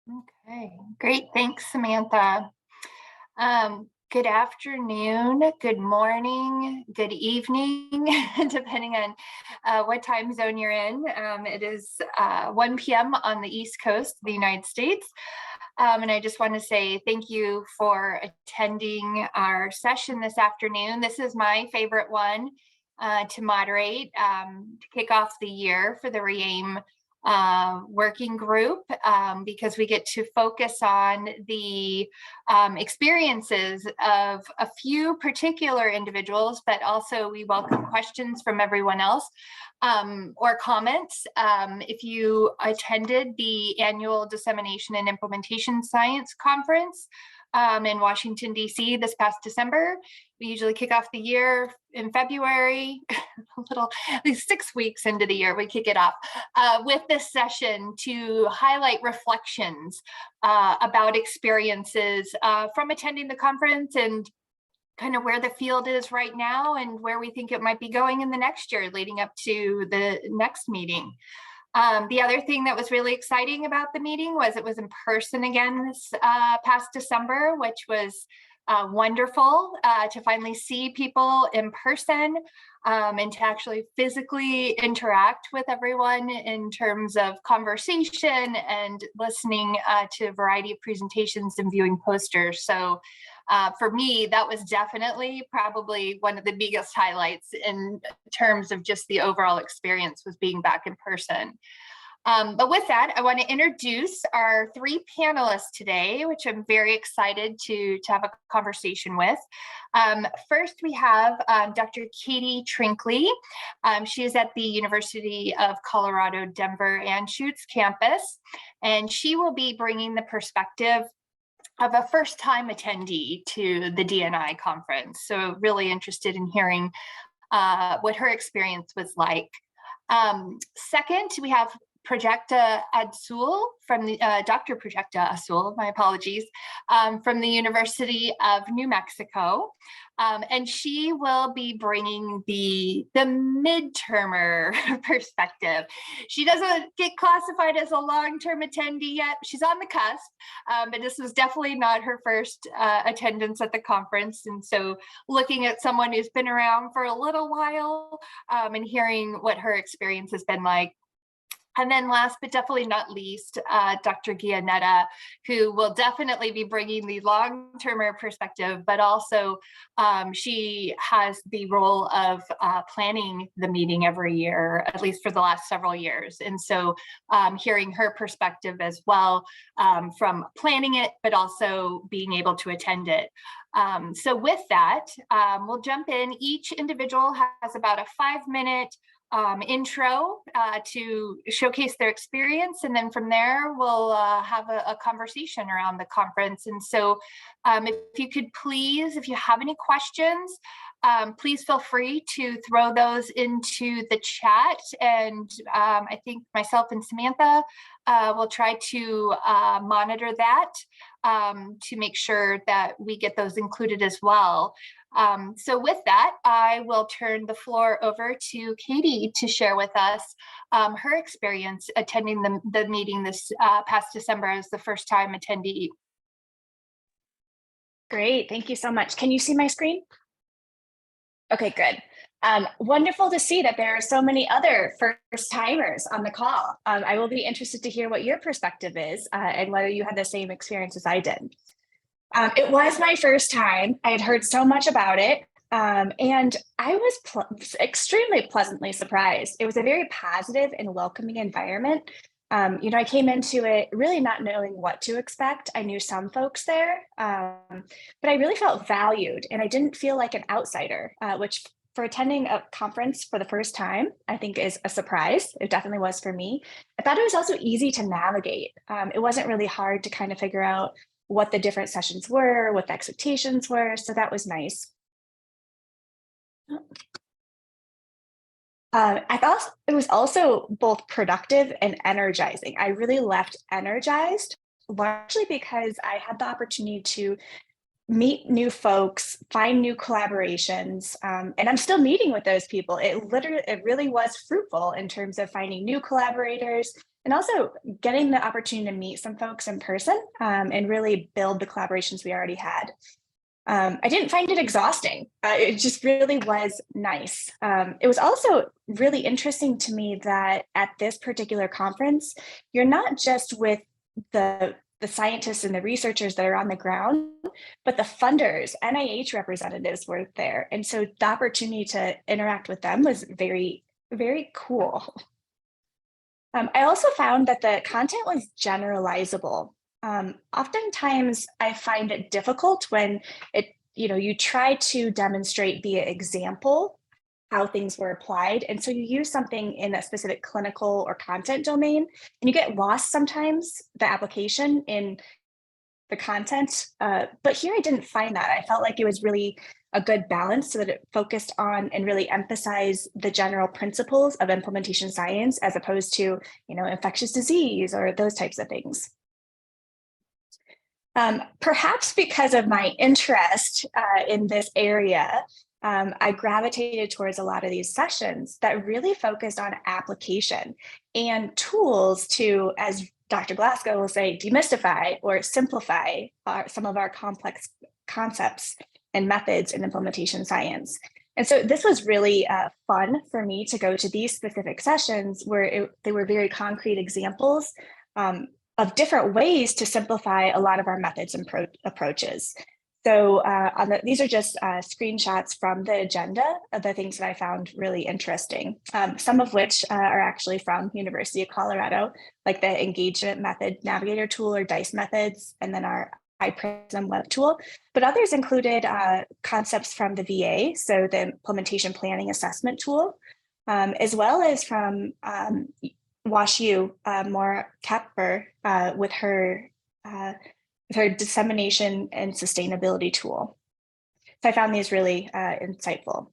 Okay, great. Thanks, Samantha. Good afternoon, good morning, good evening, depending on what time zone you're in. It is 1 p.m. on the East Coast of the United States. And I just want to say thank you for attending our session this afternoon. This is my favorite one to moderate to kick off the year for the REAIM working group because we get to focus on the experiences of a few particular individuals, but also we welcome questions from everyone else or comments. If you attended the annual Dissemination and Implementation Science Conference in Washington, D.C. this past December, we usually kick off the year in February, at least 6 weeks into the year, we kick it off with this session to highlight reflections about experiences from attending the conference and kind of where the field is right now and where we think it might be going in the next year leading up to the next meeting. The other thing that was really exciting about the meeting was it was in person again this past December, which was wonderful to finally see people in person and to actually physically interact with everyone in terms of conversation and listening to a variety of presentations and viewing posters. So for me, that was definitely probably one of the biggest highlights in terms of just the overall experience was being back in person. But with that, I want to introduce our 3 panelists today, which I'm very excited to have a conversation with. First, we have Dr. Katie Trinkley. She is at the University of Colorado, Denver Anschutz campus, and she will be bringing the perspective of a first-time attendee to the DNI conference. So really interested in hearing what her experience was like. Second, we have Prajakta Adsul from the Dr. Prajakta Adsul, my apologies, from the University of New Mexico. And she will be bringing the midtermer perspective. She doesn't get classified as a long-term attendee yet. She's on the cusp, but this was definitely not her first attendance at the conference. And so looking at someone who's been around for a little while and hearing what her experience has been like. And then last but definitely not least, Dr. Gianetta, who will definitely be bringing the long-termer perspective, but also she has the role of planning the meeting every year, at least for the last several years. And so hearing her perspective as well from planning it, but also being able to attend it. So with that, we'll jump in. Each individual has about a 5-minute intro to showcase their experience, and then from there we'll have a conversation around the conference. And so if you could please, if you have any questions, please feel free to throw those into the chat, and I think myself and Samantha will try to monitor that to make sure that we get those included as well. So with that, I will turn the floor over to Katie to share with us her experience attending the meeting this past December as the first-time attendee. Great, thank you so much. Can you see my screen? Okay, good. Wonderful to see that there are so many other first-timers on the call. I will be interested to hear what your perspective is and whether you had the same experience as I did. It was my first time. I had heard so much about it, and I was extremely pleasantly surprised. It was a very positive and welcoming environment. I came into it really not knowing what to expect. I knew some folks there, but I really felt valued, and I didn't feel like an outsider, which for attending a conference for the first time, I think is a surprise. It definitely was for me. I thought it was also easy to navigate. It wasn't really hard to kind of figure out what the different sessions were, what the expectations were. So that was nice. I thought it was also both productive and energizing. I really left energized, largely because I had the opportunity to meet new folks, find new collaborations, and I'm still meeting with those people. It really was fruitful in terms of finding new collaborators and also getting the opportunity to meet some folks in person and really build the collaborations we already had. I didn't find it exhausting. It just really was nice. It was also really interesting to me that at this particular conference, you're not just with the scientists and the researchers that are on the ground, but the funders, NIH representatives were there. And so the opportunity to interact with them was very, very cool. I also found that the content was generalizable. Oftentimes I find it difficult when you try to demonstrate via example how things were applied. And so you use something in a specific clinical or content domain, and you get lost sometimes the application in the content. But here I didn't find that. I felt like it was really a good balance so that it focused on and really emphasized the general principles of implementation science as opposed to, infectious disease or those types of things. Perhaps because of my interest in this area, I gravitated towards a lot of these sessions that really focused on application and tools to, as Dr. Glasgow will say, demystify or simplify some of our complex concepts and methods in implementation science. And so this was really fun for me to go to these specific sessions where they were very concrete examples of different ways to simplify a lot of our methods and approaches. So these are just screenshots from the agenda of the things that I found really interesting, some of which are actually from University of Colorado, like the engagement method navigator tool or DICE methods, and then our iPrism web tool. But others included concepts from the VA, so the implementation planning assessment tool, as well as from WashU, Maura Kepper, with her dissemination and sustainability tool. So I found these really insightful.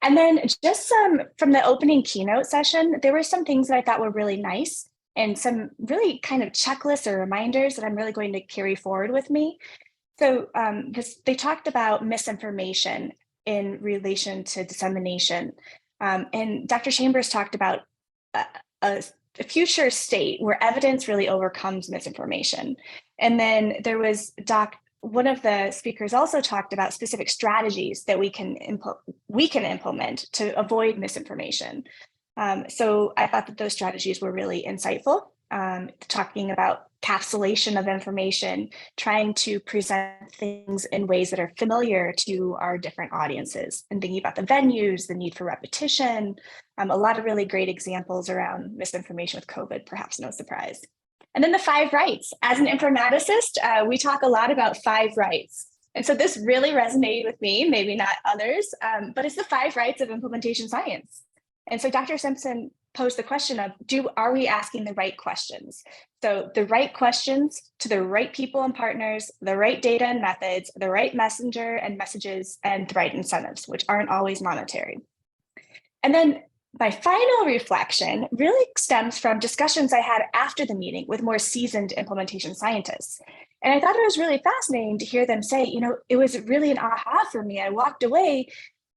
And then just from the opening keynote session, there were some things that I thought were really nice and some really kind of checklists or reminders that I'm really going to carry forward with me. So they talked about misinformation in relation to dissemination. And Dr. Chambers talked about a future state where evidence really overcomes misinformation. And then there was one of the speakers also talked about specific strategies that we can implement to avoid misinformation. So I thought that those strategies were really insightful, talking about capsulation of information, trying to present things in ways that are familiar to our different audiences, and thinking about the venues, the need for repetition, a lot of really great examples around misinformation with COVID, perhaps no surprise. And then the 5 rights. As an informaticist, we talk a lot about 5 rights. And so this really resonated with me, maybe not others, but it's the 5 rights of implementation science. And so Dr. Simpson posed the question of, are we asking the right questions? So the right questions to the right people and partners, the right data and methods, the right messenger and messages, and the right incentives, which aren't always monetary. And then my final reflection really stems from discussions I had after the meeting with more seasoned implementation scientists. And I thought it was really fascinating to hear them say, it was really an aha for me. I walked away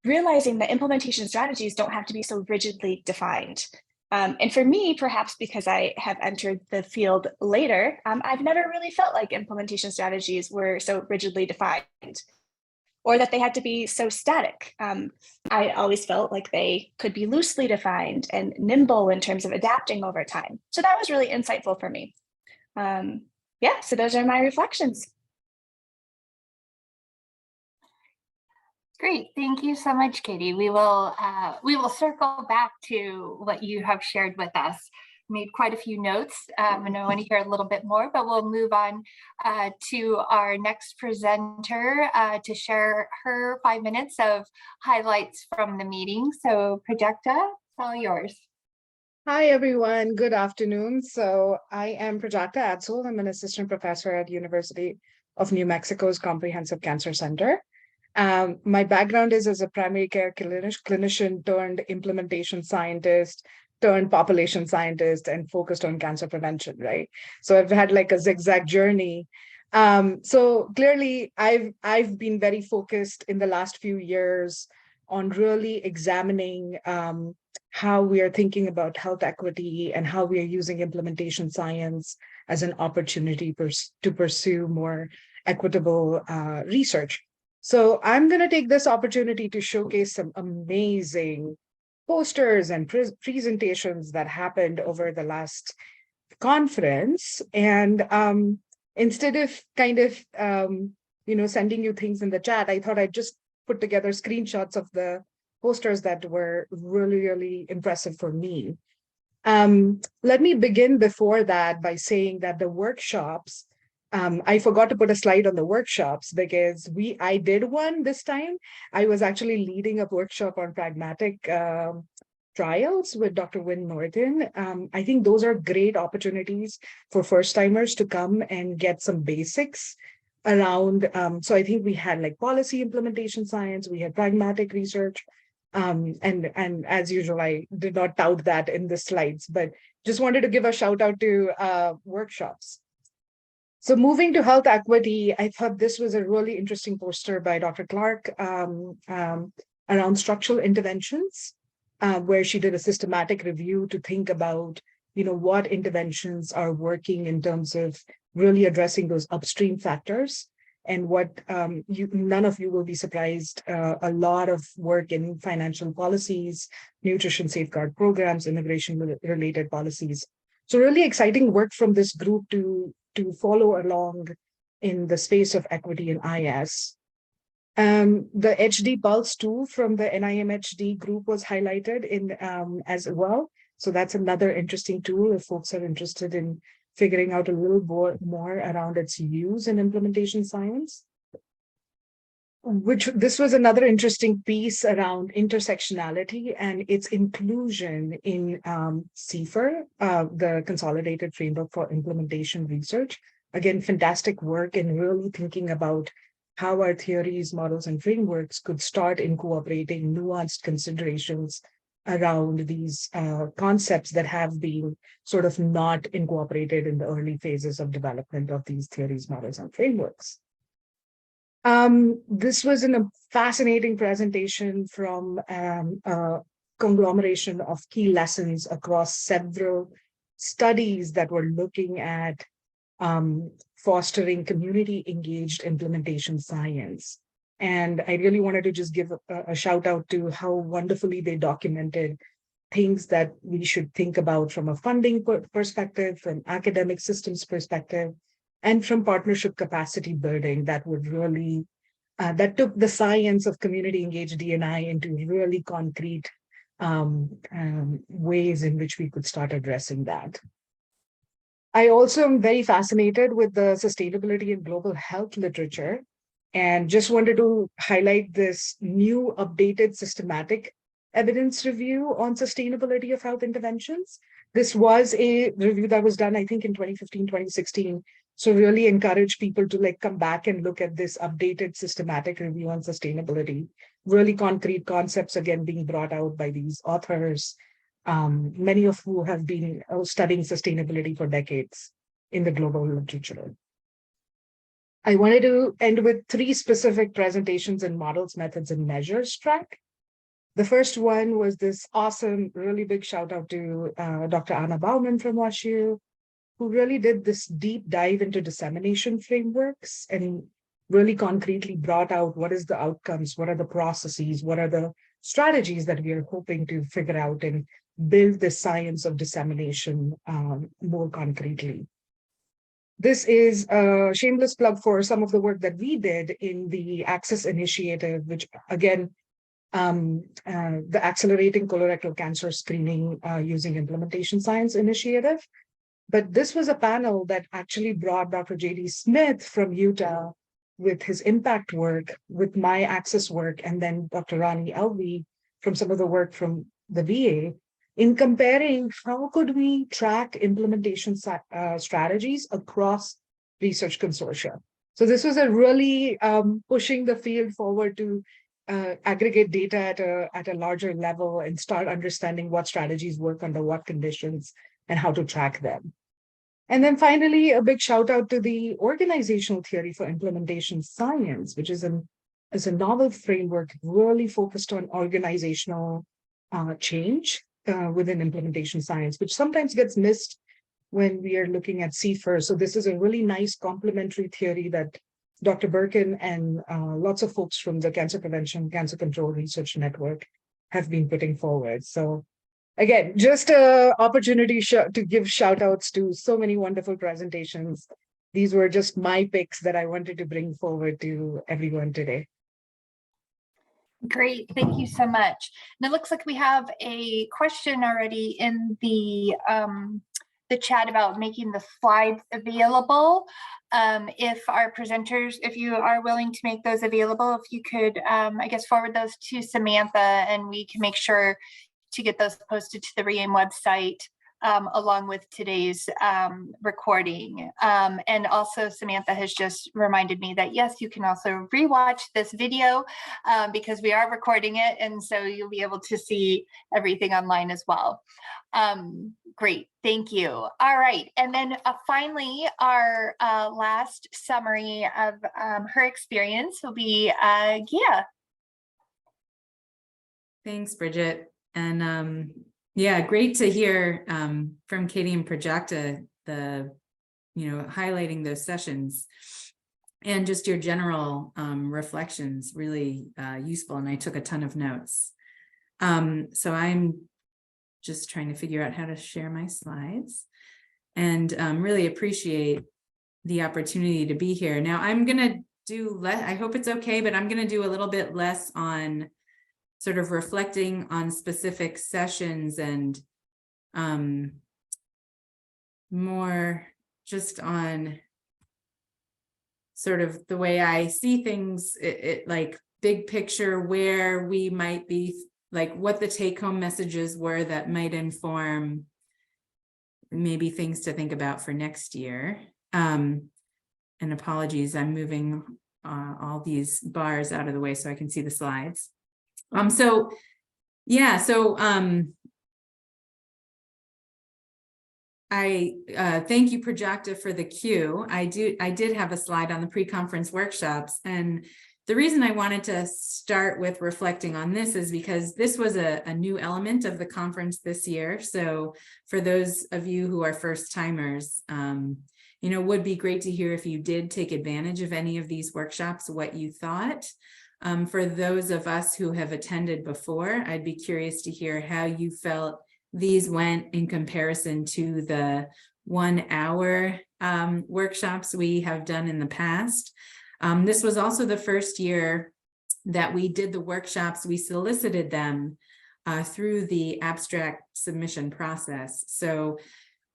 realizing that implementation strategies don't have to be so rigidly defined. And for me, perhaps because I have entered the field later, I've never really felt like implementation strategies were so rigidly defined or that they had to be so static. I always felt like they could be loosely defined and nimble in terms of adapting over time. So that was really insightful for me. So those are my reflections. Great, thank you so much, Katie. We will circle back to what you have shared with us. Made quite a few notes, and I want to hear a little bit more, but we'll move on to our next presenter to share her 5 minutes of highlights from the meeting. So Prajakta, it's all yours. Hi, everyone. Good afternoon. So I am Prajakta Adsul. I'm an assistant professor at University of New Mexico's Comprehensive Cancer Center. My background is as a primary care clinician turned implementation scientist, turned population scientist, and focused on cancer prevention, right? So I've had like a zigzag journey. So clearly I've been very focused in the last few years on really examining how we are thinking about health equity and how we are using implementation science as an opportunity to pursue more equitable research. So I'm going to take this opportunity to showcase some amazing posters and presentations that happened over the last conference. And instead of sending you things in the chat, I thought I'd just put together screenshots of the posters that were really, really impressive for me. Let me begin before that by saying that the workshops, I forgot to put a slide on the workshops because I did one this time. I was actually leading a workshop on pragmatic trials with Dr. Wynn Norton. I think those are great opportunities for first-timers to come and get some basics around. So I think we had like policy implementation science, we had pragmatic research, and as usual, I did not tout that in the slides, but just wanted to give a shout out to workshops. So moving to health equity, I thought this was a really interesting poster by Dr. Clark around structural interventions, where she did a systematic review to think about, what interventions are working in terms of really addressing those upstream factors. And what none of you will be surprised, a lot of work in financial policies, nutrition safeguard programs, immigration-related policies. So really exciting work from this group to follow along in the space of equity in IS. The HD Pulse tool from the NIMHD group was highlighted in as well. So that's another interesting tool if folks are interested in figuring out a little more around its use in implementation science. This was another interesting piece around intersectionality and its inclusion in CFR, the Consolidated Framework for Implementation Research. Again, fantastic work in really thinking about how our theories, models, and frameworks could start incorporating nuanced considerations around these concepts that have been sort of not incorporated in the early phases of development of these theories, models, and frameworks. This was a fascinating presentation from a conglomeration of key lessons across several studies that were looking at fostering community-engaged implementation science. And I really wanted to just give a shout out to how wonderfully they documented things that we should think about from a funding perspective, from academic systems perspective, and from partnership capacity building that would really, that took the science of community-engaged D&I into really concrete ways in which we could start addressing that. I also am very fascinated with the sustainability and global health literature, and just wanted to highlight this new updated systematic evidence review on sustainability of health interventions. This was a review that was done, I think, in 2015, 2016. So really encourage people to come back and look at this updated systematic review on sustainability. Really concrete concepts, again, being brought out by these authors, many of who have been studying sustainability for decades in the global literature. I wanted to end with 3 specific presentations in models, methods, and measures track. The first one was this awesome, really big shout out to Dr. Anna Baumann from WashU, who really did this deep dive into dissemination frameworks and really concretely brought out what is the outcomes, what are the processes, what are the strategies that we are hoping to figure out and build the science of dissemination more concretely. This is a shameless plug for some of the work that we did in the Access Initiative, which again, the Accelerating Colorectal Cancer Screening Using Implementation Science Initiative. But this was a panel that actually brought Dr. J.D. Smith from Utah with his impact work, with my access work, and then Dr. Rani Elvi from some of the work from the VA, in comparing how could we track implementation strategies across research consortia. So this was a really pushing the field forward to aggregate data at a larger level and start understanding what strategies work under what conditions and how to track them. And then finally, a big shout out to the organizational theory for implementation science, which is an is a novel framework really focused on organizational change within implementation science, which sometimes gets missed when we are looking at CFIR. So this is a really nice complementary theory that Dr. Birkin and lots of folks from the Cancer Prevention, Cancer Control Research Network have been putting forward. So again, just an opportunity to give shout outs to so many wonderful presentations. These were just my picks that I wanted to bring forward to everyone today. Great, thank you so much. And it looks like we have a question already in the chat about making the slides available. If our presenters, if you are willing to make those available, if you could, I guess, forward those to Samantha, and we can make sure to get those posted to the REAIM website along with today's recording. And also Samantha has just reminded me that yes, you can also rewatch this video because we are recording it, and so you'll be able to see everything online as well. Great, thank you. All right, and then finally, our last summary of her experience will be Gia. Thanks, Bridget. And yeah, great to hear from Katie and Prajakta, highlighting those sessions and just your general reflections, really useful. And I took a ton of notes. So I'm just trying to figure out how to share my slides, and really appreciate the opportunity to be here. Now I'm gonna do I hope it's okay, but I'm gonna do a little bit less on sort of reflecting on specific sessions and more just on sort of the way I see things, like big picture, where we might be, like what the take-home messages were that might inform maybe things to think about for next year. And apologies, I'm moving all these bars out of the way so I can see the slides. So I thank you, Prajakta, for the cue. I did have a slide on the pre-conference workshops, and the reason I wanted to start with reflecting on this is because this was a new element of the conference this year. So for those of you who are first timers, would be great to hear if you did take advantage of any of these workshops, what you thought. For those of us who have attended before, I'd be curious to hear how you felt these went in comparison to the 1 hour workshops we have done in the past. This was also the first year that we did the workshops. We solicited them through the abstract submission process. So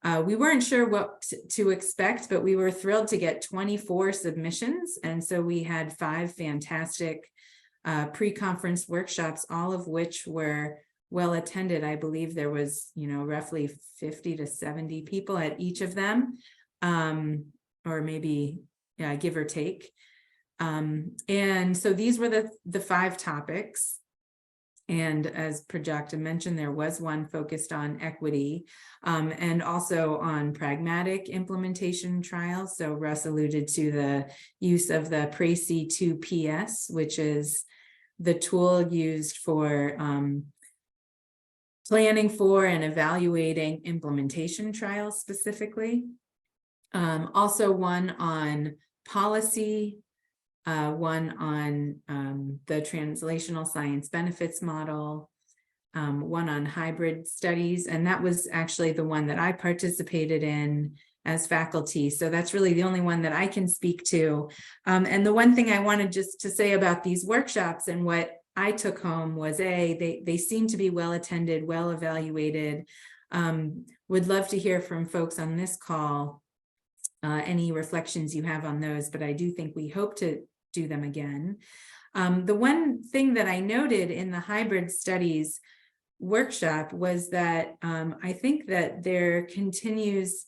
we weren't sure what to expect, but we were thrilled to get 24 submissions. And so we had 5 fantastic pre-conference workshops, all of which were well attended. I believe there was, roughly 50 to 70 people at each of them, or maybe give or take. And so these were the 5 topics. And as Prajakta mentioned, there was one focused on equity and also on pragmatic implementation trials. So Russ alluded to the use of the PRACE2PS, which is the tool used for planning for and evaluating implementation trials specifically. Also one on policy, one on the translational science benefits model, one on hybrid studies, and that was actually the one that I participated in as faculty. So that's really the only one that I can speak to. And the one thing I wanted just to say about these workshops and what I took home was they seem to be well attended, well evaluated. Would love to hear from folks on this call any reflections you have on those, but I do think we hope to do them again. The one thing that I noted in the hybrid studies workshop was that I think that there continues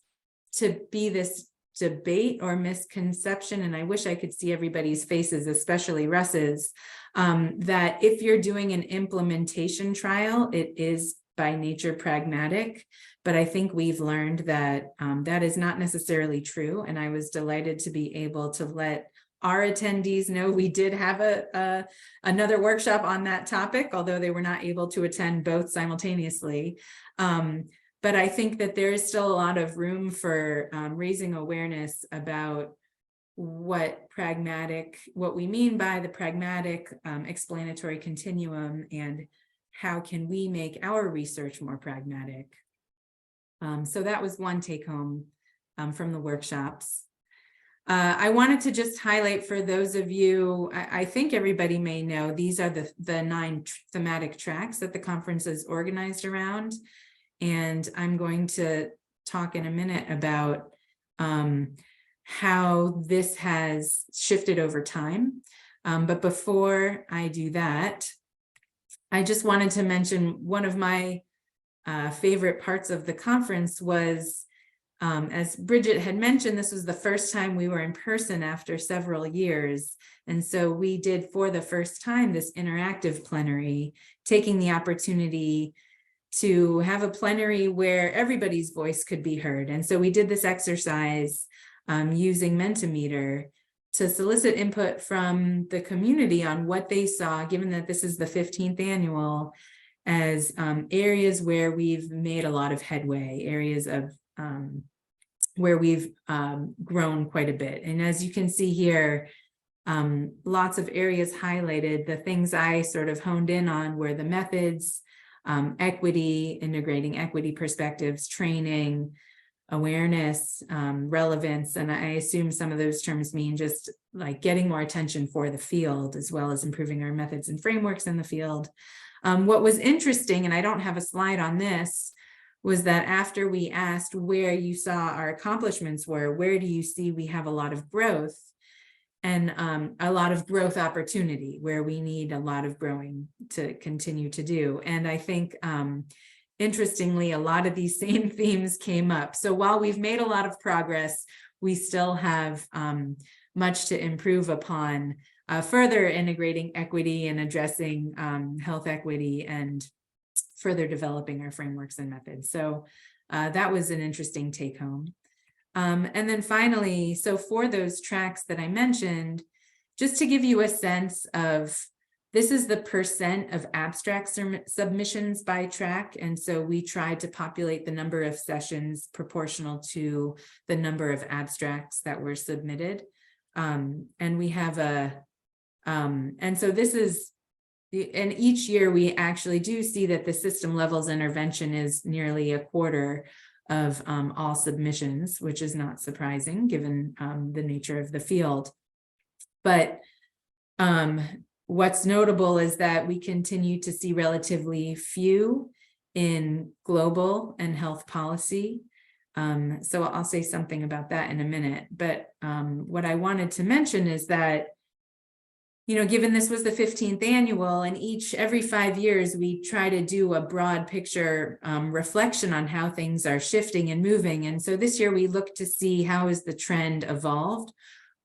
to be this debate or misconception, and I wish I could see everybody's faces, especially Russ's, that if you're doing an implementation trial, it is by nature pragmatic. But I think we've learned that that is not necessarily true. And I was delighted to be able to let our attendees know we did have another workshop on that topic, although they were not able to attend both simultaneously. But I think that there is still a lot of room for raising awareness about what we mean by the pragmatic explanatory continuum, and how can we make our research more pragmatic. So that was one take home from the workshops. I wanted to just highlight for those of you, I think everybody may know, these are the 9 thematic tracks that the conference is organized around. And I'm going to talk in a minute about how this has shifted over time. But before I do that, I just wanted to mention one of my favorite parts of the conference was, as Bridget had mentioned, this was the first time we were in person after several years. And so we did, for the first time, this interactive plenary, taking the opportunity to have a plenary where everybody's voice could be heard. And so we did this exercise using Mentimeter to solicit input from the community on what they saw, given that this is the 15th annual, as areas where we've made a lot of headway, areas of where we've grown quite a bit. And as you can see here, lots of areas highlighted. The things I sort of honed in on were the methods, equity, integrating equity perspectives, training, awareness, relevance. And I assume some of those terms mean just like getting more attention for the field, as well as improving our methods and frameworks in the field. What was interesting, and I don't have a slide on this, was that after we asked where you saw our accomplishments were, where do you see we have a lot of growth, and a lot of growth opportunity, where we need a lot of growing to continue to do. And I think, interestingly, a lot of these same themes came up. So while we've made a lot of progress, we still have much to improve upon, further integrating equity and addressing health equity, and further developing our frameworks and methods. So that was an interesting take home. And then finally, so for those tracks that I mentioned, just to give you a sense of, this is the % of abstract submissions by track. And so we tried to populate the number of sessions proportional to the number of abstracts that were submitted. And we have and so this is, and each year we actually do see that the system levels intervention is nearly a quarter of all submissions, which is not surprising given the nature of the field. But what's notable is that we continue to see relatively few in global and health policy. So I'll say something about that in a minute. But what I wanted to mention is that, you know, given this was the 15th annual, and every 5 years, we try to do a broad picture reflection on how things are shifting and moving. And so this year we looked to see how has the trend evolved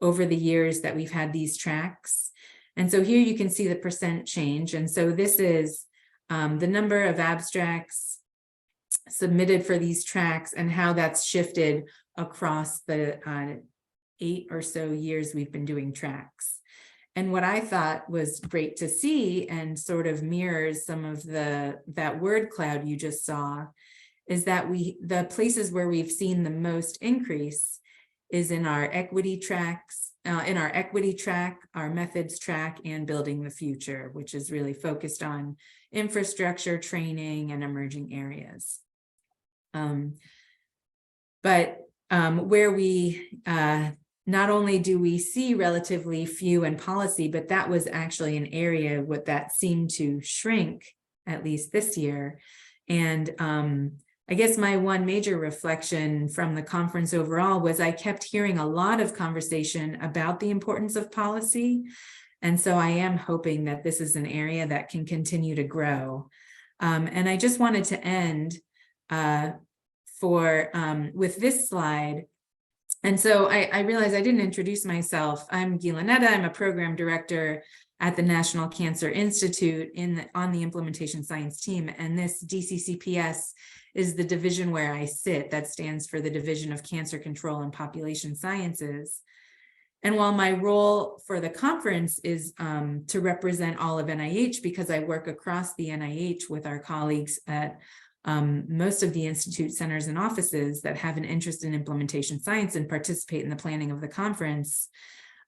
over the years that we've had these tracks. And so here you can see the % change. And so this is the number of abstracts submitted for these tracks and how that's shifted across the 8 or so years we've been doing tracks. And what I thought was great to see, and sort of mirrors some of that word cloud you just saw, is that the places where we've seen the most increase is in our equity tracks, our methods track, and building the future, which is really focused on infrastructure, training, and emerging areas. But where we not only do we see relatively few in policy, but that was actually an area that seemed to shrink, at least this year. And I guess my one major reflection from the conference overall was I kept hearing a lot of conversation about the importance of policy. And so I am hoping that this is an area that can continue to grow. And I just wanted to end with this slide. And so I realized I didn't introduce myself. I'm Gilanetta. I'm a program director at the National Cancer Institute on the implementation science team. And this DCCPS is the division where I sit. That stands for the Division of Cancer Control and Population Sciences. And while my role for the conference is to represent all of NIH, because I work across the NIH with our colleagues at most of the institute centers and offices that have an interest in implementation science and participate in the planning of the conference,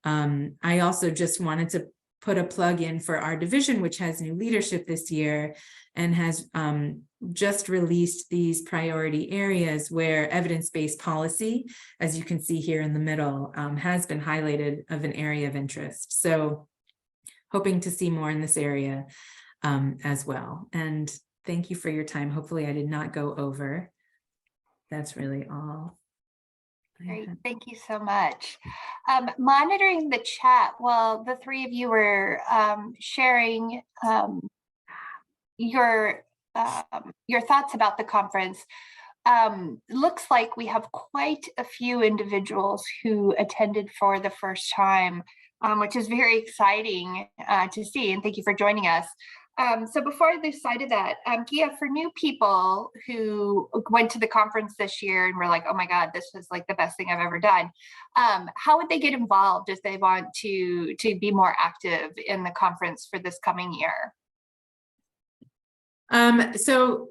I also just wanted to put a plug in for our division, which has new leadership this year and has just released these priority areas where evidence-based policy, as you can see here in the middle, has been highlighted of an area of interest. So hoping to see more in this area as well. And thank you for your time. Hopefully I did not go over. That's really all. Great, thank you so much. Monitoring the chat while the three of you were sharing your thoughts about the conference. Looks like we have quite a few individuals who attended for the first time, which is very exciting to see, and thank you for joining us. So before I lose sight of that, Gia, for new people who went to the conference this year and were like, oh my God, this was like the best thing I've ever done. How would they get involved if they want to be more active in the conference for this coming year? So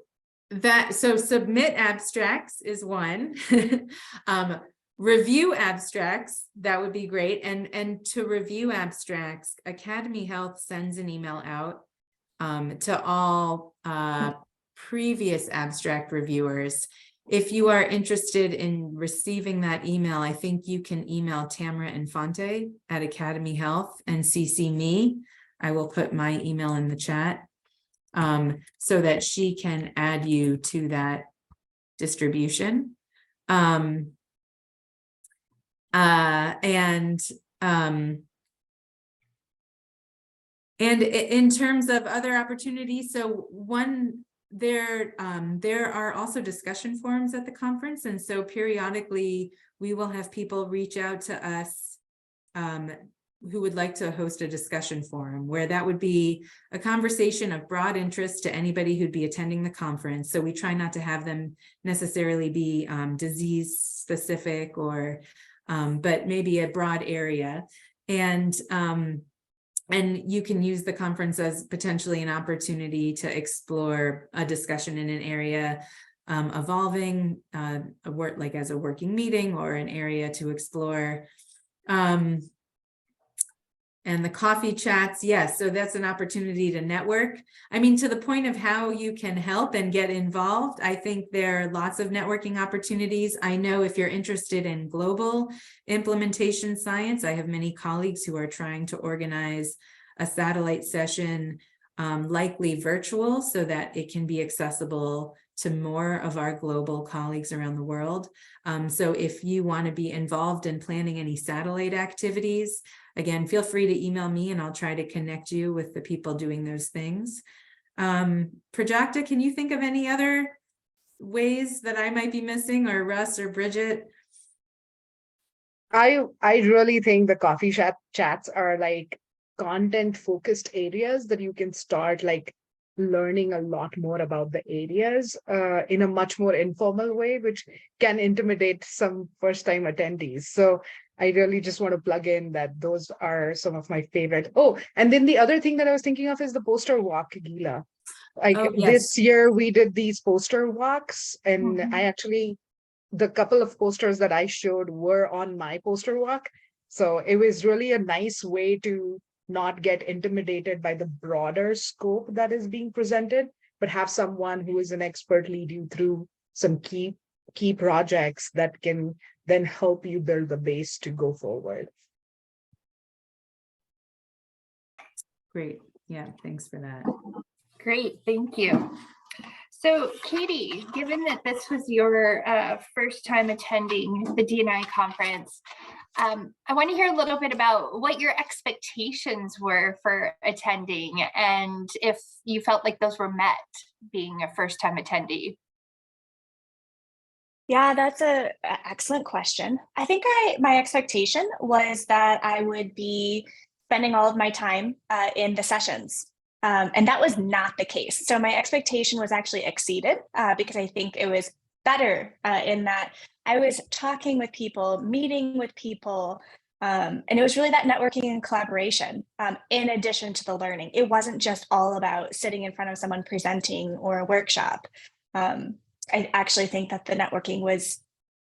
submit abstracts is one. Review abstracts, that would be great. And to review abstracts, Academy Health sends an email out to all previous abstract reviewers. If you are interested in receiving that email, I think you can email Tamara Infante at Academy Health and CC me. I will put my email in the chat so that she can add you to that distribution. And in terms of other opportunities, so one, there are also discussion forums at the conference. And so periodically we will have people reach out to us who would like to host a discussion forum, where that would be a conversation of broad interest to anybody who'd be attending the conference. So we try not to have them necessarily be disease specific or, but maybe a broad area. And you can use the conference as potentially an opportunity to explore a discussion in an area evolving, like as a working meeting, or an area to explore. And the coffee chats, yes, so that's an opportunity to network. I mean, to the point of how you can help and get involved, I think there are lots of networking opportunities. I know if you're interested in global implementation science, I have many colleagues who are trying to organize a satellite session, likely virtual, so that it can be accessible to more of our global colleagues around the world. So if you want to be involved in planning any satellite activities, again, feel free to email me and I'll try to connect you with the people doing those things. Prajakta, can you think of any other ways that I might be missing, or Russ or Bridget? I really think the coffee chats are like content focused areas that you can start like learning a lot more about the areas in a much more informal way, which can intimidate some first time attendees. So I really just want to plug in that those are some of my favorite. Oh, and then the other thing that I was thinking of is the poster walk, Gila. Like this year we did these poster walks, and I actually, the couple of posters that I showed were on my poster walk. So it was really a nice way to not get intimidated by the broader scope that is being presented, but have someone who is an expert lead you through some key projects that can then help you build the base to go forward. Great. Yeah, thanks for that. Great, thank you. So Katie, given that this was your first time attending the D&I conference, I want to hear a little bit about what your expectations were for attending and if you felt like those were met being a first time attendee. Yeah, that's an excellent question. I think my expectation was that I would be spending all of my time in the sessions. And that was not the case. So my expectation was actually exceeded because I think it was better in that I was talking with people, meeting with people, And it was really that networking and collaboration in addition to the learning. It wasn't just all about sitting in front of someone presenting or a workshop. I actually think that the networking was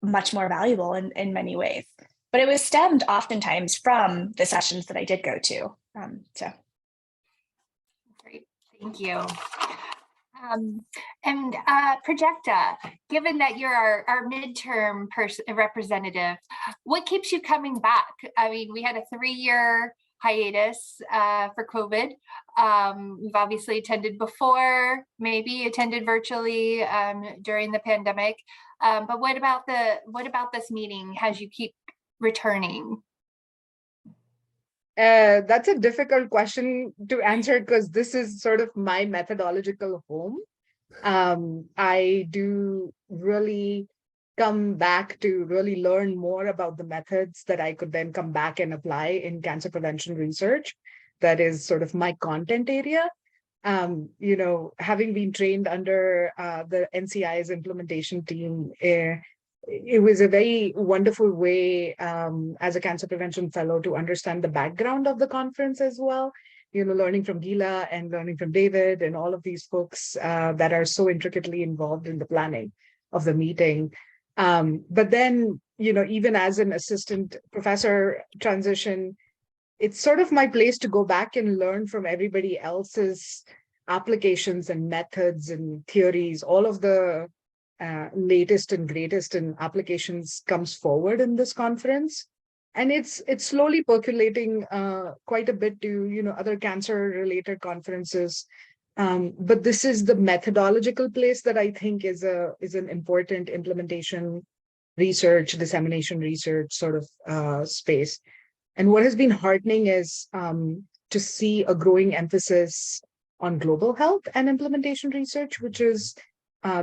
much more valuable in many ways, but it was stemmed oftentimes from the sessions that I did go to. So. Great, thank you. And Prajakta, given that you're our midterm representative, what keeps you coming back? I mean, we had a 3-year hiatus for COVID. We've obviously attended before, maybe attended virtually during the pandemic. But what about this meeting has you keep returning? That's a difficult question to answer because this is sort of my methodological home. I do really come back to really learn more about the methods that I could then come back and apply in cancer prevention research. That is sort of my content area. Having been trained under the NCI's implementation team, it was a very wonderful way as a cancer prevention fellow to understand the background of the conference as well. Learning from Gila and learning from David and all of these folks that are so intricately involved in the planning of the meeting. But then, even as an assistant professor transition, it's sort of my place to go back and learn from everybody else's applications and methods and theories. All of the latest and greatest in applications comes forward in this conference. And it's slowly percolating quite a bit to, other cancer-related conferences. But this is the methodological place that I think is an important implementation research, dissemination research sort of space. And what has been heartening is to see a growing emphasis on global health and implementation research, which is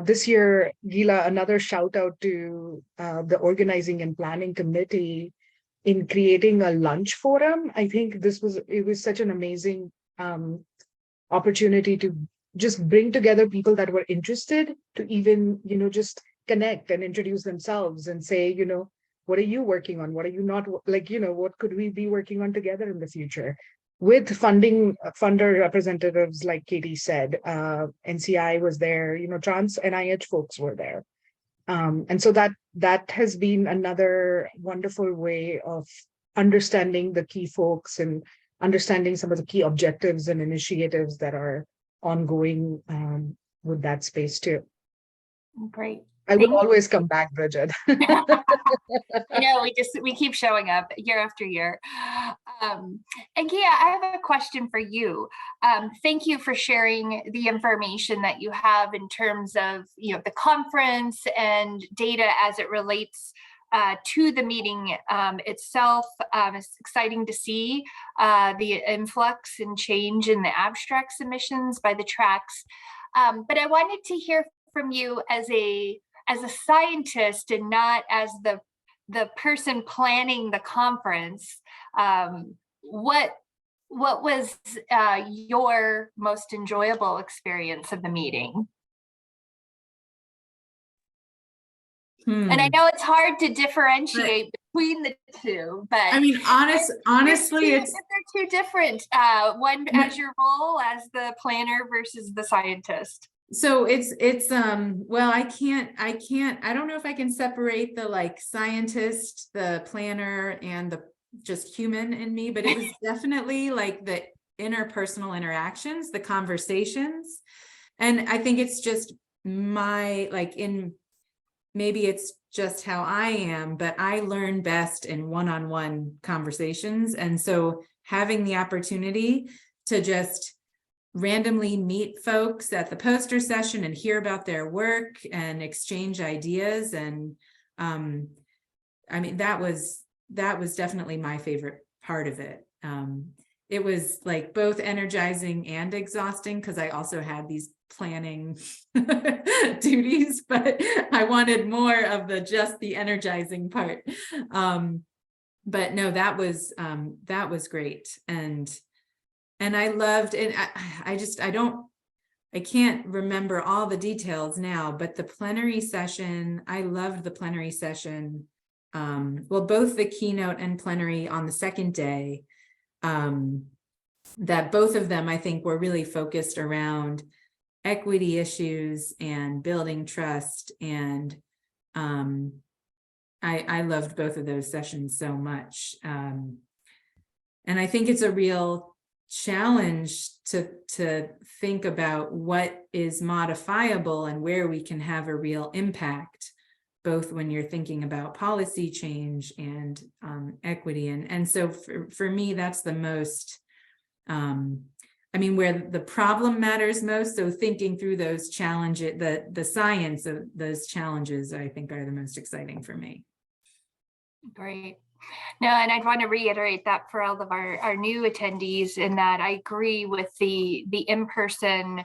this year, Gila, another shout out to the organizing and planning committee in creating a lunch forum. I think it was such an amazing opportunity to just bring together people that were interested to even, just connect and introduce themselves and say, what are you working on? What are you not, what could we be working on together in the future? With funder representatives, like Katie said, NCI was there, trans NIH folks were there. And so that has been another wonderful way of understanding the key folks and understanding some of the key objectives and initiatives that are ongoing with that space too. Great. I will always come back, Bridget. I know we keep showing up year after year. And Gia, I have a question for you. Thank you for sharing the information that you have in terms of the conference and data as it relates to the meeting itself. It's exciting to see the influx and change in the abstract submissions by the tracks. But I wanted to hear from you as a scientist and not as the person planning the conference. What was your most enjoyable experience of the meeting? And I know it's hard to differentiate between the two, but I mean, honestly, they're two different. One as your role as the planner versus the scientist. So it's well, I don't know if I can separate the scientist, the planner, and the just human in me, but it was definitely the interpersonal interactions, the conversations. And I think it's just maybe it's just how I am, but I learn best in one-on-one conversations. And so having the opportunity to just randomly meet folks at the poster session and hear about their work and exchange ideas. And I mean, that was definitely my favorite part of it. It was both energizing and exhausting because I also had these planning duties, but I wanted more of the energizing part. But no, that was great. And I loved it. I can't remember all the details now, but the plenary session, I loved the plenary session well, both the keynote and plenary on the second day, that both of them, I think, were really focused around equity issues and building trust. And I loved both of those sessions so much. And I think it's a real challenge to think about what is modifiable and where we can have a real impact, both when you're thinking about policy change and equity. And so for me, that's the most, I mean, where the problem matters most. So thinking through those challenges, the science of those challenges, I think are the most exciting for me. Great. No, and I'd want to reiterate that for all of our new attendees, in that I agree with the in-person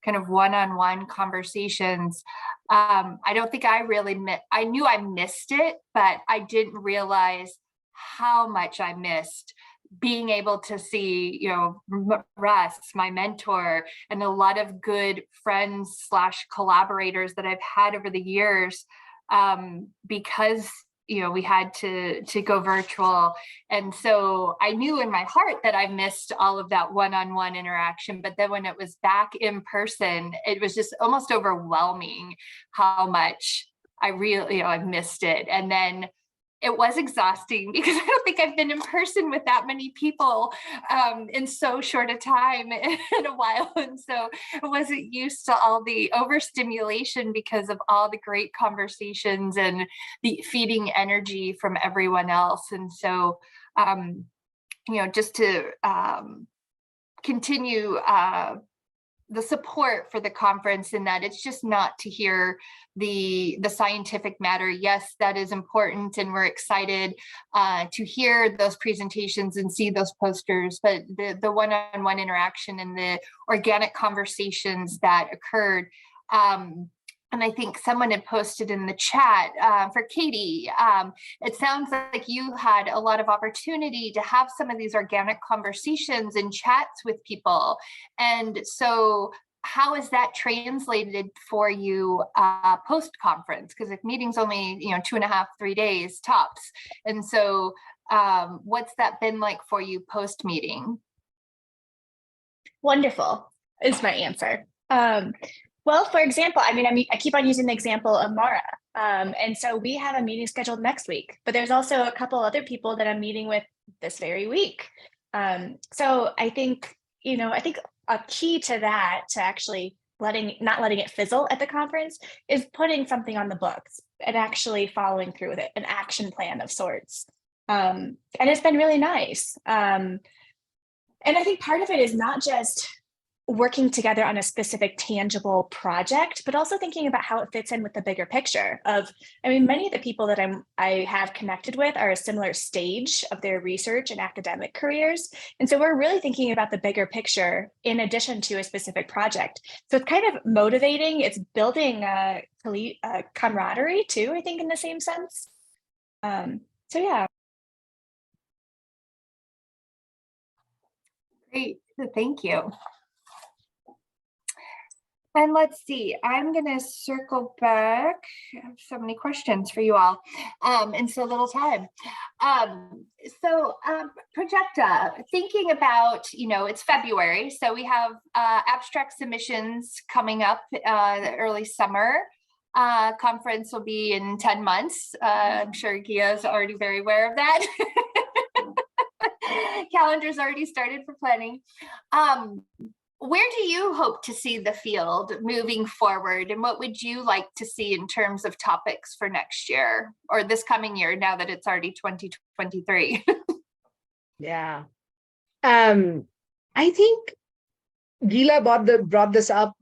kind of one-on-one conversations. I don't think I really I knew I missed it, but I didn't realize how much I missed being able to see, you know, Russ, my mentor, and a lot of good friends / collaborators that I've had over the years, because you know, we had to go virtual. And so I knew in my heart that I missed all of that one-on-one interaction. But then when it was back in person, it was just almost overwhelming how much I really, you know, I missed it. And then it was exhausting because I don't think I've been in person with that many people in so short a time in a while. And so I wasn't used to all the overstimulation because of all the great conversations and the feeding energy from everyone else. And so, you know, just to continue the support for the conference, in that it's just not to hear the scientific matter. Yes, that is important, and we're excited to hear those presentations and see those posters, but the one-on-one interaction and the organic conversations that occurred. And I think someone had posted in the chat for Katie, it sounds like you had a lot of opportunity to have some of these organic conversations and chats with people. And so how is that translated for you post-conference? Because if meeting's only, you know, 2.5, 3 days tops. And so what's that been like for you post-meeting? Wonderful is my answer. Well, for example, I keep on using the example of Mara. And so we have a meeting scheduled next week, but there's also a couple other people that I'm meeting with this very week. So I think, you know, I think a key to that, to actually not letting it fizzle at the conference, is putting something on the books and actually following through with it, an action plan of sorts. And it's been really nice. And I think part of it is not just working together on a specific tangible project, but also thinking about how it fits in with the bigger picture of, I mean, many of the people that I have connected with are a similar stage of their research and academic careers. And so we're really thinking about the bigger picture in addition to a specific project. So it's kind of motivating. It's building a camaraderie too, I think, in the same sense. So yeah. Great, thank you. And let's see, I'm going to circle back. I have so many questions for you all, and so little time. Projecta, thinking about, you know, it's February, so we have abstract submissions coming up, the early summer. Conference will be in 10 months. I'm sure Gia's already very aware of that. Calendar's already started for planning. Where do you hope to see the field moving forward, and what would you like to see in terms of topics for next year or this coming year, now that it's already 2023? Yeah. I think Gila brought this up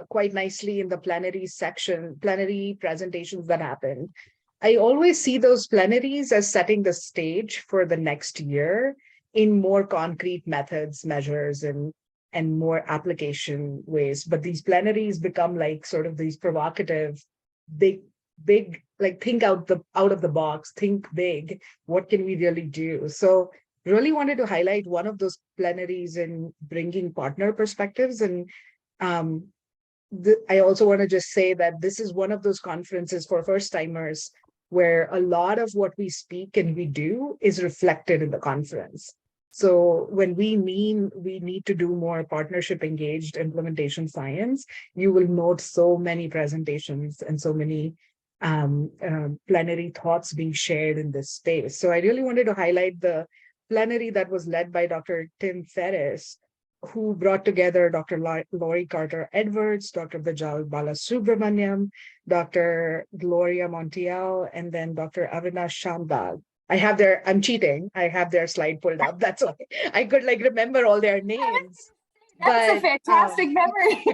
quite nicely in the plenary presentations that happened. I always see those plenaries as setting the stage for the next year in more concrete methods, measures, and more application ways. But these plenaries become like sort of these provocative, big, like think out of the box, think big. What can we really do? So really wanted to highlight one of those plenaries in bringing partner perspectives. And I also want to just say that this is one of those conferences for first timers where a lot of what we speak and we do is reflected in the conference. So when we mean we need to do more partnership engaged implementation science, you will note so many presentations and so many plenary thoughts being shared in this space. So I really wanted to highlight the plenary that was led by Dr. Tim Ferriss, who brought together Dr. Laurie Carter Edwards, Dr. Vijay Balasubramaniam, Dr. Gloria Montiel, and then Dr. Avinash Shamdal. I'm cheating. I have their slide pulled up. That's why I could like remember all their names. That's a But fantastic memory.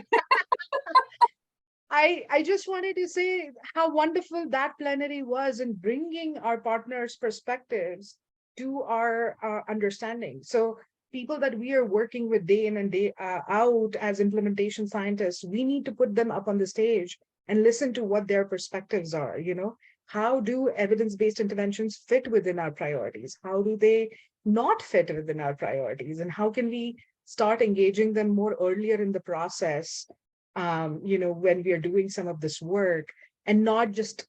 I just wanted to say how wonderful that plenary was in bringing our partners' perspectives to our understanding. So people that we are working with day in and day out as implementation scientists, we need to put them up on the stage and listen to what their perspectives are. How do evidence-based interventions fit within our priorities? How do they not fit within our priorities? And how can we start engaging them more earlier in the process, when we are doing some of this work, and not just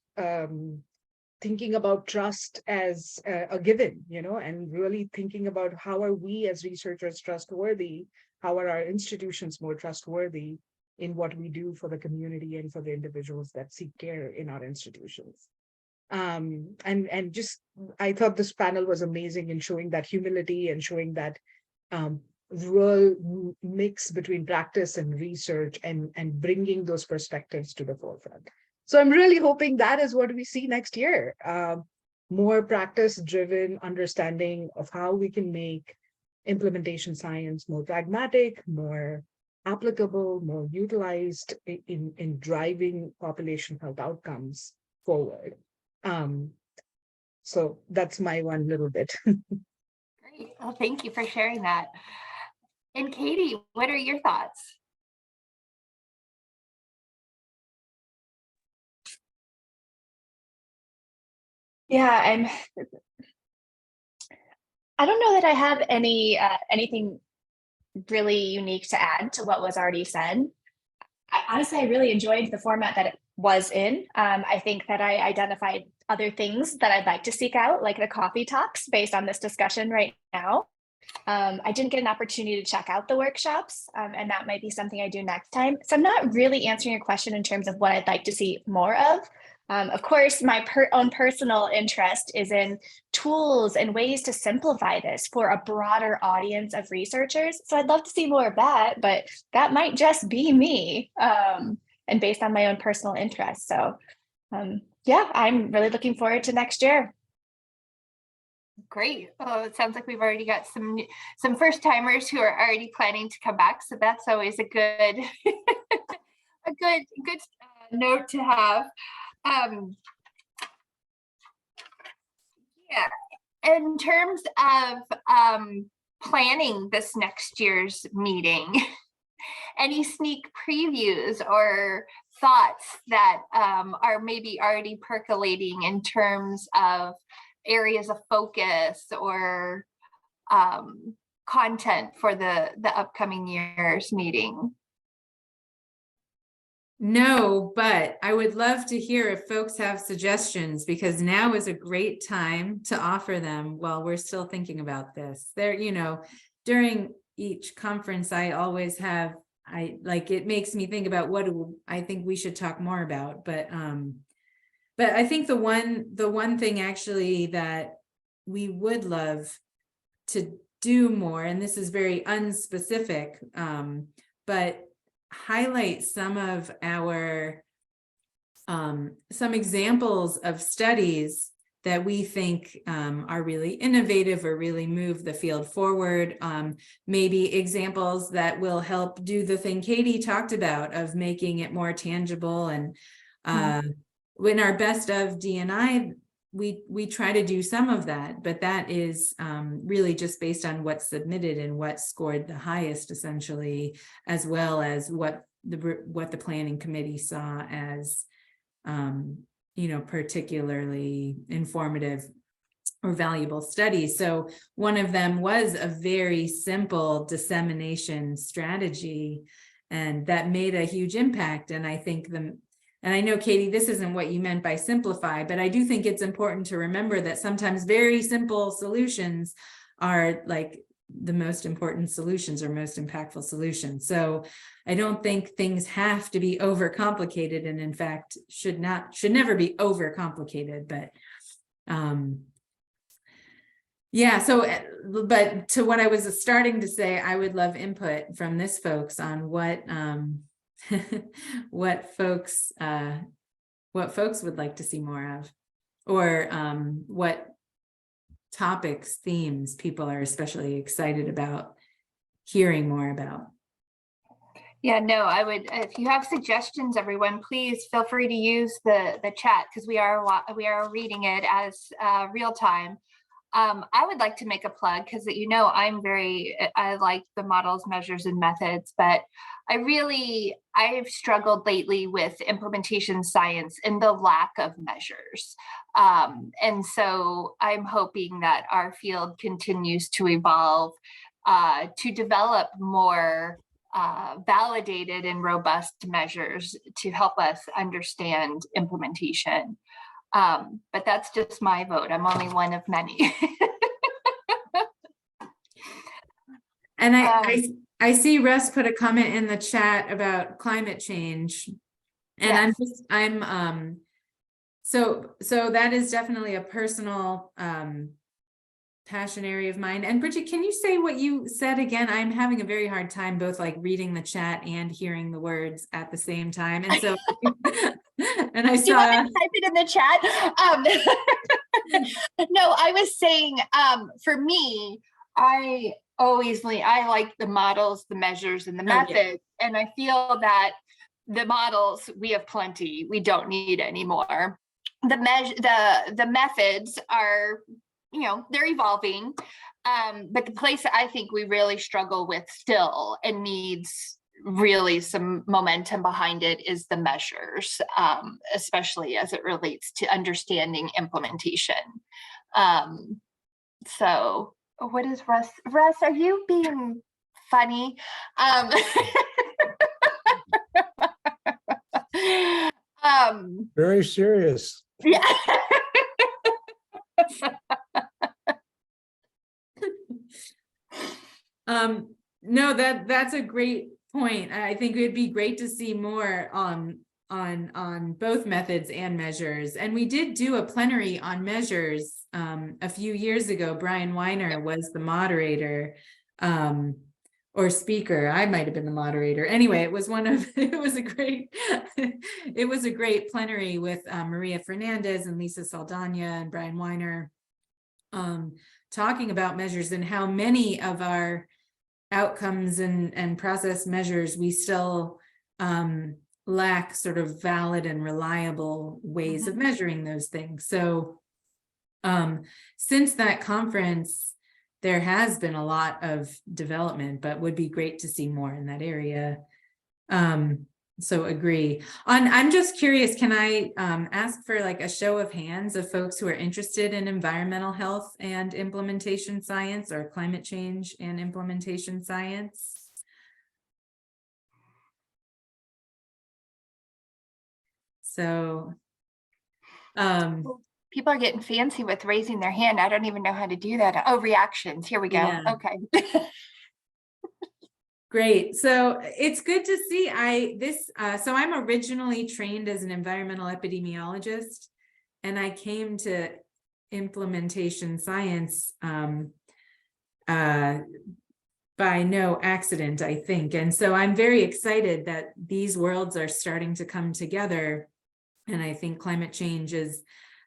thinking about trust as a given, and really thinking about how are we as researchers trustworthy? How are our institutions more trustworthy in what we do for the community and for the individuals that seek care in our institutions? And just, I thought this panel was amazing in showing that humility and showing that real mix between practice and research and bringing those perspectives to the forefront. So I'm really hoping that is what we see next year. More practice-driven understanding of how we can make implementation science more pragmatic, more applicable, more utilized in driving population health outcomes forward. So that's my one little bit. Great. Well, thank you for sharing that. And Katie, what are your thoughts? Yeah, I don't know that I have anything really unique to add to what was already said. Honestly, I really enjoyed the format that it was in. I think that I identified other things that I'd like to seek out, like the coffee talks based on this discussion right now. I didn't get an opportunity to check out the workshops, and that might be something I do next time. So I'm not really answering your question in terms of what I'd like to see more of. Of course, my own personal interest is in tools and ways to simplify this for a broader audience of researchers. So I'd love to see more of that, but that might just be me, and based on my own personal interest. So yeah, I'm really looking forward to next year. Great. Oh, it sounds like we've already got some first timers who are already planning to come back. So that's always a good a good note to have. Yeah. In terms of planning this next year's meeting, any sneak previews or thoughts that are maybe already percolating in terms of areas of focus or content for the upcoming year's meeting? No, but I would love to hear if folks have suggestions, because now is a great time to offer them while we're still thinking about this. During each conference, I always have, it makes me think about what I think we should talk more about. But I think the one thing actually that we would love to do more, and this is very unspecific, but highlight some of our some examples of studies that we think are really innovative or really move the field forward. Maybe examples that will help do the thing Katie talked about of making it more tangible. And in our best of D&I, we try to do some of that, but that is really just based on what's submitted and what scored the highest, essentially, as well as what the planning committee saw as particularly informative or valuable studies. So one of them was a very simple dissemination strategy, and that made a huge impact. And I think and I know, Katie, this isn't what you meant by simplify, but I do think it's important to remember that sometimes very simple solutions are like the most important solutions or most impactful solutions. So I don't think things have to be overcomplicated, and in fact should never be overcomplicated, but yeah, so, but to what I was starting to say, I would love input from this folks on what what folks would like to see more of, or what topics, themes people are especially excited about hearing more about. Yeah, no, I would, if you have suggestions, everyone, please feel free to use the chat, because we are reading it as real time. I would like to make a plug, because I like the models, measures, and methods, but I've struggled lately with implementation science and the lack of measures. And so I'm hoping that our field continues to evolve to develop more validated and robust measures to help us understand implementation. But that's just my vote. I'm only one of many. And I see Russ put a comment in the chat about climate change, and yes. So that is definitely a personal passion area of mine. And Bridget, can you say what you said again? I'm having a very hard time both like reading the chat and hearing the words at the same time. And so and I saw, you want to type it in the chat? No, I was saying for me, I like the models, the measures, and the methods. Yeah. And I feel that the models, we have plenty. We don't need any more. The methods are, they're evolving. But the place I think we really struggle with still and needs really some momentum behind it is the measures, especially as it relates to understanding implementation. So what is Russ? Russ, are you being funny? Very serious. Yeah. No, that's a great point. I think it would be great to see more on both methods and measures. And we did do a plenary on measures a few years ago. Brian Weiner was the moderator or speaker. I might have been the moderator. Anyway, it was a great plenary with Maria Fernandez and Lisa Saldana and Brian Weiner talking about measures and how many of our outcomes and process measures we still lack sort of valid and reliable ways of measuring those things. So since that conference, there has been a lot of development, but would be great to see more in that area. So agree. I'm just curious, can I ask for like a show of hands of folks who are interested in environmental health and implementation science, or climate change and implementation science? So people are getting fancy with raising their hand. I don't even know how to do that. Oh, reactions. Here we go. Yeah. Okay. Great. So it's good to see. So I'm originally trained as an environmental epidemiologist, and I came to implementation science by no accident, I think. And so I'm very excited that these worlds are starting to come together. And I think climate change is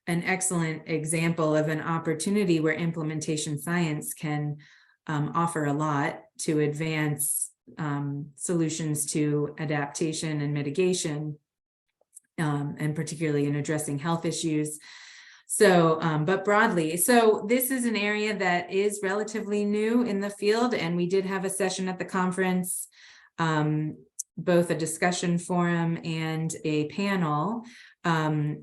an excellent example of an opportunity where implementation science can offer a lot to advance solutions to adaptation and mitigation, and particularly in addressing health issues. So, but broadly, so this is an area that is relatively new in the field, and we did have a session at the conference, both a discussion forum and a panel,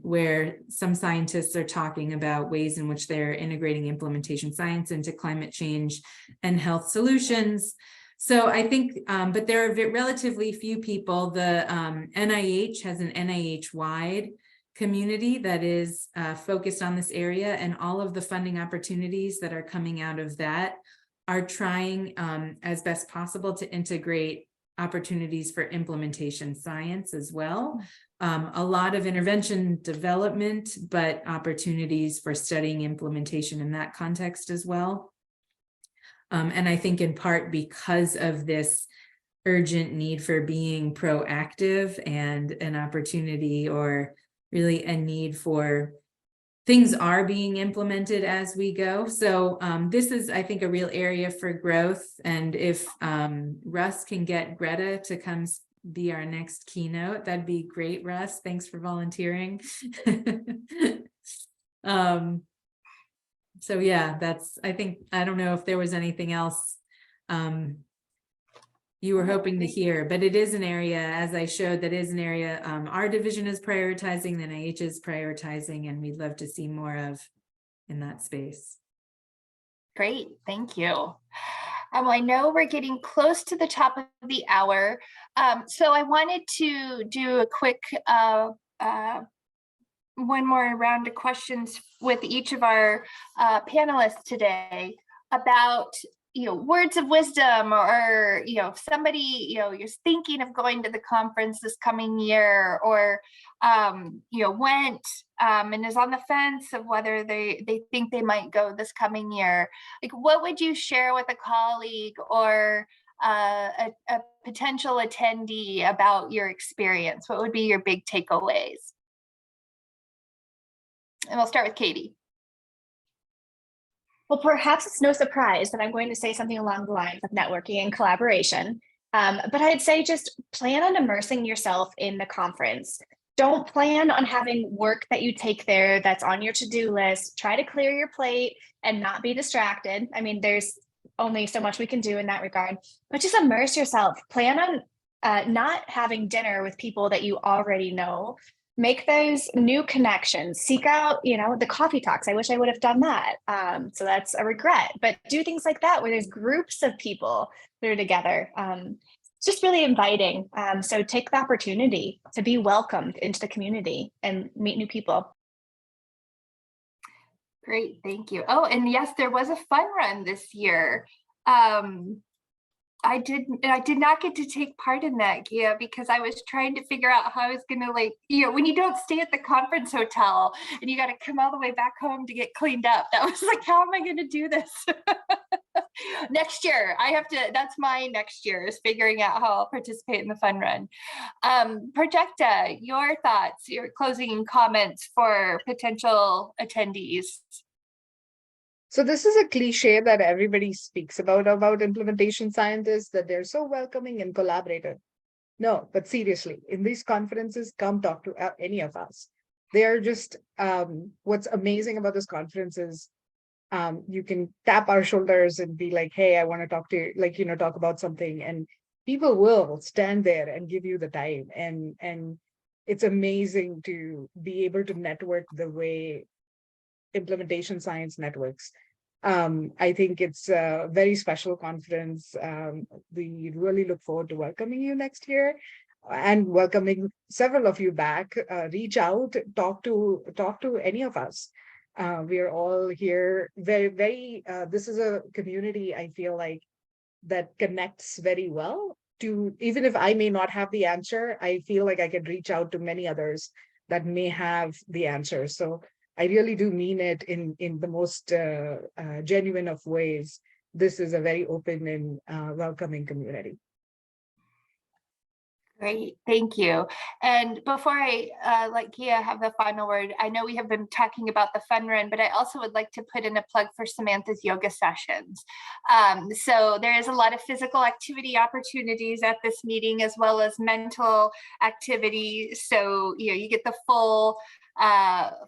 where some scientists are talking about ways in which they're integrating implementation science into climate change and health solutions. So I think, but there are relatively few people. The NIH has an NIH-wide community that is focused on this area, and all of the funding opportunities that are coming out of that are trying as best possible to integrate opportunities for implementation science as well. A lot of intervention development, but opportunities for studying implementation in that context as well. And I think in part because of this urgent need for being proactive and an opportunity, or really a need for things are being implemented as we go. So this is, I think, a real area for growth. And if Russ can get Greta to come be our next keynote, that'd be great, Russ. Thanks for volunteering. So yeah, that's, I think, I don't know if there was anything else you were hoping to hear, but it is an area, as I showed, that is an area our division is prioritizing, the NIH is prioritizing, and we'd love to see more of in that space. Great, thank you. I know we're getting close to the top of the hour, so I wanted to do a quick one more round of questions with each of our panelists today about words of wisdom, or if somebody you're thinking of going to the conference this coming year, or went and is on the fence of whether they think they might go this coming year. Like, what would you share with a colleague or a potential attendee about your experience? What would be your big takeaways? And we'll start with Katie. Well, perhaps it's no surprise that I'm going to say something along the lines of networking and collaboration. But I'd say just plan on immersing yourself in the conference. Don't plan on having work that you take there that's on your to-do list. Try to clear your plate and not be distracted. I mean, there's only so much we can do in that regard, but just immerse yourself. Plan on not having dinner with people that you already know. Make those new connections, seek out, the coffee talks. I wish I would have done that. So that's a regret, but do things like that where there's groups of people that are together. It's just really inviting. So take the opportunity to be welcomed into the community and meet new people. Great, thank you. Oh, and yes, there was a fun run this year. I did not get to take part in that, Gia, because I was trying to figure out how I was going to, when you don't stay at the conference hotel and you got to come all the way back home to get cleaned up. That was like, how am I going to do this? Next year, that's my next year, is figuring out how I'll participate in the fun run. Prajakta, your thoughts, your closing comments for potential attendees. So this is a cliche that everybody speaks about implementation scientists, that they're so welcoming and collaborative. No, but seriously, in these conferences, come talk to any of us. They are just, what's amazing about this conference is you can tap our shoulders and be like, hey, I want to talk to you, talk about something. And people will stand there and give you the time. And it's amazing to be able to network the way implementation science networks. I think it's a very special conference. We really look forward to welcoming you next year and welcoming several of you back. Reach out, talk to any of us. We are all here very, this is a community, I feel like, that connects very well to, even if I may not have the answer, I feel like I can reach out to many others that may have the answer. So I really do mean it in the most genuine of ways. This is a very open and welcoming community. Great, thank you. And before I let Gia have the final word, I know we have been talking about the fun run, but I also would like to put in a plug for Samantha's yoga sessions. So there is a lot of physical activity opportunities at this meeting, as well as mental activity. So you get the full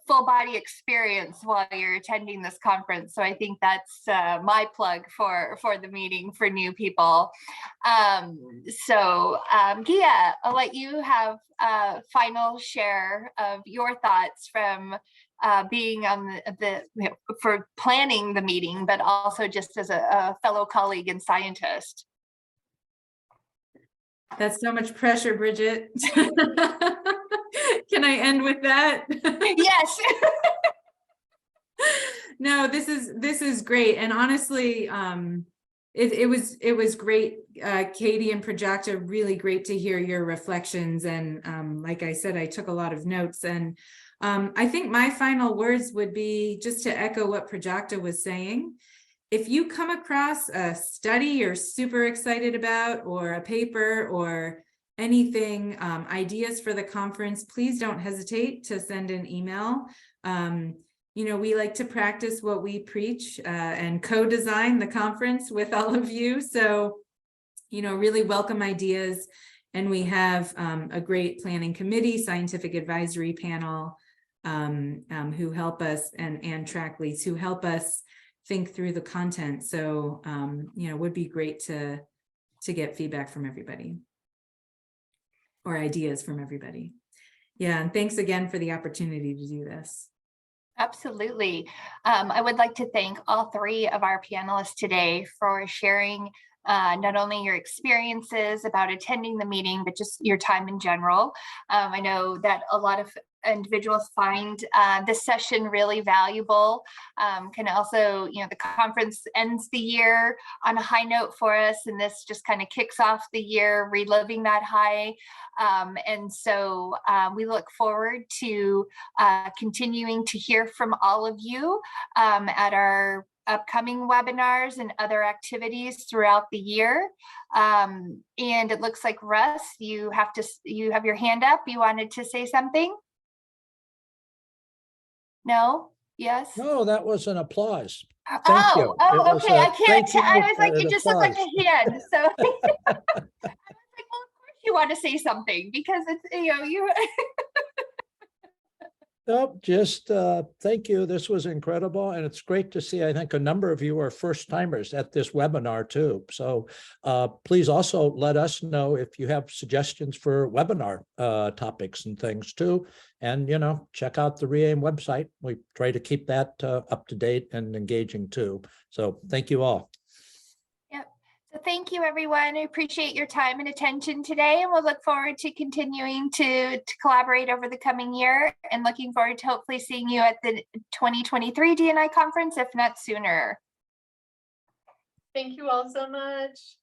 body experience while you're attending this conference. So I think that's my plug for the meeting for new people. Gia, I'll let you have a final share of your thoughts from being on for planning the meeting, but also just as a fellow colleague and scientist. That's so much pressure, Bridget. Can I end with that? Yes. No, this is great. And honestly, it was great. Katie and Prajakta, really great to hear your reflections. And like I said, I took a lot of notes. And I think my final words would be just to echo what Prajakta was saying. If you come across a study you're super excited about, or a paper, or anything, ideas for the conference, please don't hesitate to send an email. You know, we like to practice what we preach and co-design the conference with all of you. So, you know, really welcome ideas. And we have a great planning committee, scientific advisory panel who help us, and track leads who help us think through the content. So, you know, it would be great to get feedback from everybody, or ideas from everybody. Yeah, and thanks again for the opportunity to do this. Absolutely. I would like to thank all three of our panelists today for sharing not only your experiences about attending the meeting, but just your time in general. I know that a lot of individuals find this session really valuable. Can also, you know, the conference ends the year on a high note for us, and this just kind of kicks off the year reliving that high. And so we look forward to continuing to hear from all of you at our upcoming webinars and other activities throughout the year. And it looks like Russ, you have your hand up. You wanted to say something? No? Yes? No, that was an applause. Thank Oh, you. It oh, was okay. a I can't thank tell. I you was like, and it just looked like applause. a hand. So I was like, well, of course you want to say something, because it's, you know, you. Nope, just thank you. This was incredible. And it's great to see, I think a number of you are first timers at this webinar too. So please also let us know if you have suggestions for webinar topics and things too. And, you know, check out the REAIM website. We try to keep that up to date and engaging too. So thank you all. So thank you, everyone. I appreciate your time and attention today, and we'll look forward to continuing to collaborate over the coming year, and looking forward to hopefully seeing you at the 2023 D&I conference, if not sooner. Thank you all so much.